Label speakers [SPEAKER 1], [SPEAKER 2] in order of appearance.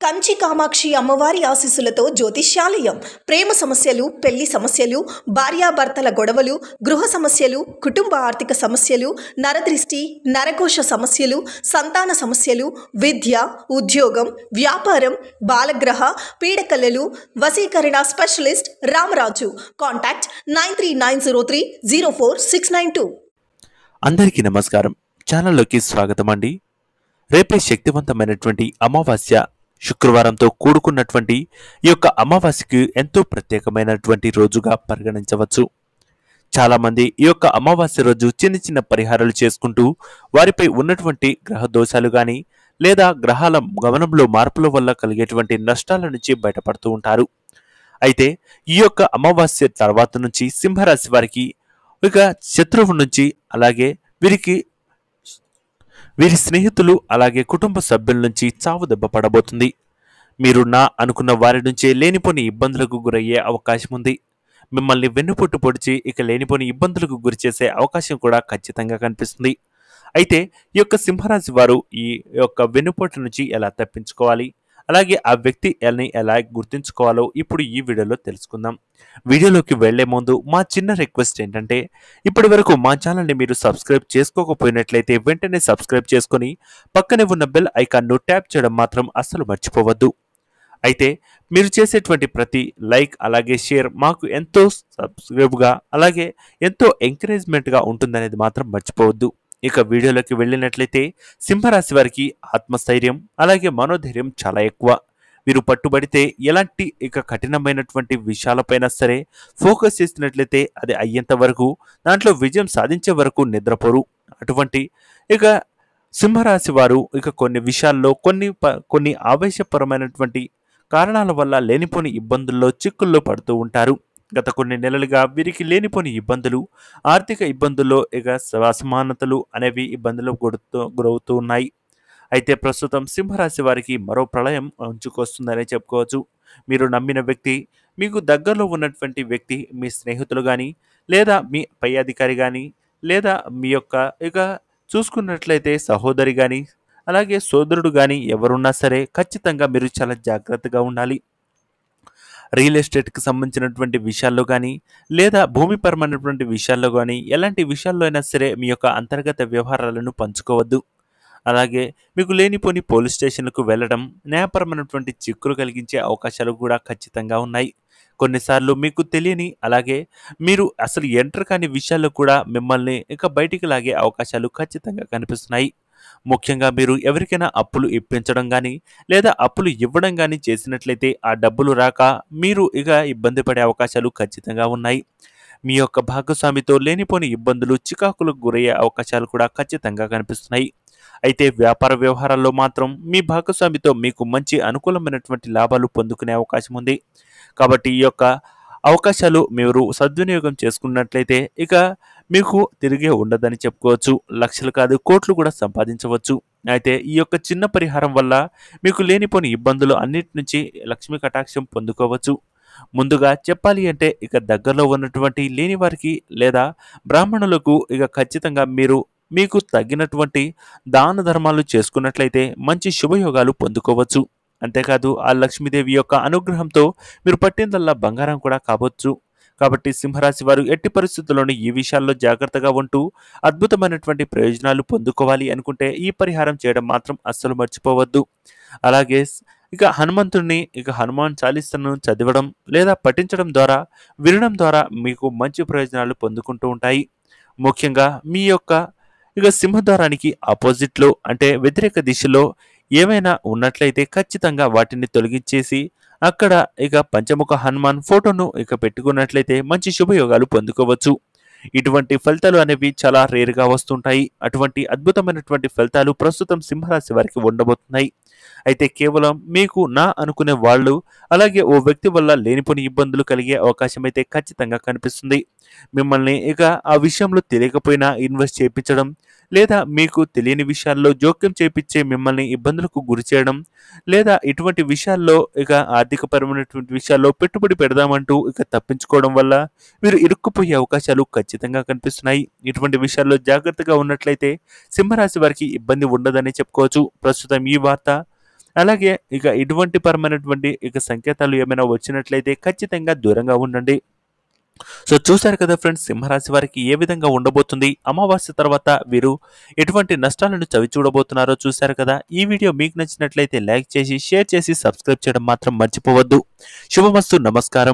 [SPEAKER 1] కంచి కామాక్షి అమ్మవారి ఆశీస్సులతో జ్యోతిష్యాలయం. ప్రేమ సమస్యలు, పెళ్లి సమస్యలు, భార్యాభర్తల గొడవలు, గృహ సమస్యలు, కుటుంబ ఆర్థిక సమస్యలు, నరదృష్టి, నరకోశ సమస్యలు, సంతాన సమస్యలు, విద్య, ఉద్యోగం, వ్యాపారం, బాలగ్రహ పీడకలలు, వశీకరణ స్పెషలిస్ట్ రామరాజు. కాంటాక్ట్ 9390304692.
[SPEAKER 2] అందరికీ నమస్కారం. ఛానల్లోకి స్వాగతం అండి. రేపే శక్తివంతమైనటువంటి అమావాస్య శుక్రవారంతో కూడుకున్నటువంటి ఈ యొక్క అమావాస్యకు ఎంతో ప్రత్యేకమైనటువంటి రోజుగా పరిగణించవచ్చు. చాలామంది ఈ యొక్క అమావాస్య రోజు చిన్న చిన్న పరిహారాలు చేసుకుంటూ వారిపై ఉన్నటువంటి గ్రహ దోషాలు కానీ లేదా గ్రహాల గమనంలో మార్పుల వల్ల కలిగేటువంటి నష్టాల నుంచి బయటపడుతూ ఉంటారు. అయితే ఈ యొక్క అమావాస్య తర్వాత నుంచి సింహరాశి వారికి ఇక శత్రువు నుంచి అలాగే వీరి స్నేహితులు అలాగే కుటుంబ సభ్యుల నుంచి చావు దెబ్బ పడబోతుంది. మీరు నా అనుకున్న వారి నుంచే లేనిపోని ఇబ్బందులకు గురయ్యే అవకాశం ఉంది. మిమ్మల్ని వెన్నుపోటు పొడిచి ఇక లేనిపోని ఇబ్బందులకు గురి చేసే అవకాశం కూడా ఖచ్చితంగా కనిపిస్తుంది. అయితే ఈ యొక్క సింహరాశి వారు ఈ యొక్క వెన్నుపోటు నుంచి ఎలా తప్పించుకోవాలి, అలాగే ఆ వ్యక్తి ఎలా గుర్తించుకోవాలో ఇప్పుడు ఈ వీడియోలో తెలుసుకుందాం. వీడియోలోకి వెళ్లే ముందు మా చిన్న రిక్వెస్ట్ ఏంటంటే, ఇప్పటి వరకు మా ఛానల్ని మీరు సబ్స్క్రైబ్ చేసుకోకపోయినట్లయితే వెంటనే సబ్స్క్రైబ్ చేసుకొని పక్కనే ఉన్న బెల్ ఐకాన్ను ట్యాప్ చేయడం మాత్రం అస్సలు మర్చిపోవద్దు. అయితే మీరు చేసేటువంటి ప్రతి లైక్ అలాగే షేర్ మాకు ఎంతో సబ్స్క్రైబ్గా అలాగే ఎంతో ఎంకరేజ్మెంట్గా ఉంటుందనేది మాత్రం మర్చిపోవద్దు. ఇక వీడియోలోకి వెళ్ళినట్లయితే సింహరాశి వారికి ఆత్మస్థైర్యం అలాగే మనోధైర్యం చాలా ఎక్కువ. వీరు పట్టుబడితే ఎలాంటి కఠినమైనటువంటి విషయాలపైన సరే ఫోకస్ చేసినట్లయితే అది అయ్యేంత వరకు దాంట్లో విజయం సాధించే వరకు నిద్రపోరు. అటువంటి సింహరాశి వారు కొన్ని విషయాల్లో కొన్ని ఆవేశపరమైనటువంటి కారణాల వల్ల లేనిపోని ఇబ్బందుల్లో చిక్కుల్లో పడుతూ ఉంటారు. గత కొన్ని నెలలుగా వీరికి లేనిపోని ఇబ్బందులు, ఆర్థిక ఇబ్బందుల్లో అసమానతలు అనేవి ఇబ్బందులు గురవుతూ ఉన్నాయి. అయితే ప్రస్తుతం సింహరాశి వారికి మరో ప్రళయం అంచుకొస్తుందనే చెప్పుకోవచ్చు. మీరు నమ్మిన వ్యక్తి, మీకు దగ్గరలో ఉన్నటువంటి వ్యక్తి, మీ స్నేహితులు కానీ లేదా మీ పై అధికారి కానీ లేదా మీ యొక్క చూసుకున్నట్లయితే సహోదరి కానీ అలాగే సోదరుడు కానీ ఎవరున్నా సరే ఖచ్చితంగా మీరు చాలా జాగ్రత్తగా ఉండాలి. రియల్ ఎస్టేట్కి సంబంధించినటువంటి విషయాల్లో కానీ లేదా భూమిపరమైనటువంటి విషయాల్లో కానీ ఎలాంటి విషయాల్లో అయినా సరే మీ యొక్క అంతర్గత వ్యవహారాలను పంచుకోవద్దు. అలాగే మీకు లేనిపోని పోలీస్ స్టేషన్లకు వెళ్ళడం న్యాయపరమైనటువంటి చిక్కులు కలిగించే అవకాశాలు కూడా ఖచ్చితంగా ఉన్నాయి. కొన్నిసార్లు మీకు తెలియని అలాగే మీరు అసలు ఎంటర్ కాని విషయాల్లో కూడా మిమ్మల్ని బయటికి లాగే అవకాశాలు ఖచ్చితంగా కనిపిస్తున్నాయి. ముఖ్యంగా మీరు ఎవరికైనా అప్పులు ఇప్పించడం కానీ లేదా అప్పులు ఇవ్వడం కానీ చేసినట్లయితే ఆ డబ్బులు రాక మీరు ఇబ్బంది పడే అవకాశాలు ఖచ్చితంగా ఉన్నాయి. మీ యొక్క భాగస్వామితో లేనిపోని ఇబ్బందులు, చికాకులకు గురయ్యే అవకాశాలు కూడా ఖచ్చితంగా కనిపిస్తున్నాయి. అయితే వ్యాపార వ్యవహారాల్లో మాత్రం మీ భాగస్వామితో మీకు మంచి అనుకూలమైనటువంటి లాభాలు పొందుకునే అవకాశం ఉంది. కాబట్టి ఈ యొక్క అవకాశాలు మీరు సద్వినియోగం చేసుకున్నట్లయితే మీకు తిరిగే ఉండదని చెప్పుకోవచ్చు. లక్షలు కాదు కోట్లు కూడా సంపాదించవచ్చు. అయితే ఈ యొక్క చిన్న పరిహారం వల్ల మీకు లేనిపోని ఇబ్బందులు అన్నిటి నుంచి లక్ష్మీ కటాక్షం పొందుకోవచ్చు. ముందుగా చెప్పాలి అంటే దగ్గరలో ఉన్నటువంటి లేని వారికి లేదా బ్రాహ్మణులకు ఖచ్చితంగా మీకు తగినటువంటి దాన ధర్మాలు చేసుకున్నట్లయితే మంచి శుభయోగాలు పొందుకోవచ్చు. అంతేకాదు ఆ లక్ష్మీదేవి యొక్క అనుగ్రహంతో మీరు పట్టిందల్లా బంగారం కూడా కావచ్చు. కాబట్టి సింహరాశి వారు ఎట్టి పరిస్థితుల్లోనూ ఈ విషయాల్లో జాగ్రత్తగా ఉంటూ అద్భుతమైనటువంటి ప్రయోజనాలు పొందుకోవాలి అనుకుంటే ఈ పరిహారం చేయడం మాత్రం అస్సలు మర్చిపోవద్దు. అలాగే హనుమంతుడిని హనుమాన్ చాలీసాను చదవడం లేదా పఠించడం ద్వారా వినడం ద్వారా మీకు మంచి ప్రయోజనాలు పొందుకుంటూ ఉంటాయి. ముఖ్యంగా మీ యొక్క సింహద్వారానికి ఆపోజిట్లో అంటే వ్యతిరేక దిశలో ఏమైనా ఉన్నట్లయితే ఖచ్చితంగా వాటిని తొలగించేసి అక్కడ పంచముఖ హనుమాన్ ఫోటోను పెట్టుకున్నట్లయితే మంచి శుభయోగాలు పొందుకోవచ్చు. ఇటువంటి ఫలితాలు అనేవి చాలా రేరుగా వస్తుంటాయి. అటువంటి అద్భుతమైనటువంటి ఫలితాలు ప్రస్తుతం సింహరాశి వారికి ఉండబోతున్నాయి. అయితే కేవలం మీకు నా అనుకునే వాళ్ళు అలాగే ఓ వ్యక్తి వల్ల లేనిపోని ఇబ్బందులు కలిగే అవకాశం అయితే ఖచ్చితంగా కనిపిస్తుంది. మిమ్మల్ని ఆ విషయంలో తెలియకపోయినా ఇన్వెస్ట్ చేయించడం లేదా మీకు తెలియని విషయాల్లో జోక్యం చేపించే మిమ్మల్ని ఇబ్బందులకు గురి చేయడం లేదా ఇటువంటి విషయాల్లో ఆర్థికపరమైనటువంటి విషయాల్లో పెట్టుబడి పెడదామంటూ తప్పించుకోవడం వల్ల మీరు ఇరుక్కుపోయే అవకాశాలు ఖచ్చితంగా కనిపిస్తున్నాయి. ఇటువంటి విషయాల్లో జాగ్రత్తగా ఉన్నట్లయితే సింహరాశి వారికి ఇబ్బంది ఉండదని చెప్పుకోవచ్చు. ప్రస్తుతం ఈ వార్త అలాగే ఇక ఇటువంటి పరమైనటువంటి ఇక సంకేతాలు ఏమైనా వచ్చినట్లయితే ఖచ్చితంగా దూరంగా ఉండండి. సో చూశారు కదా ఫ్రెండ్స్, సింహరాశి వారికి ఏ విధంగా ఉండబోతుంది, అమావాస్య తర్వాత వీరు ఎటువంటి నష్టాలను చవి చూడబోతున్నారో చూశారు కదా. ఈ వీడియో మీకు నచ్చినట్లయితే లైక్ చేసి షేర్ చేసి సబ్స్క్రైబ్ చేయడం మాత్రం మర్చిపోవద్దు. శుభమస్తు. నమస్కారం.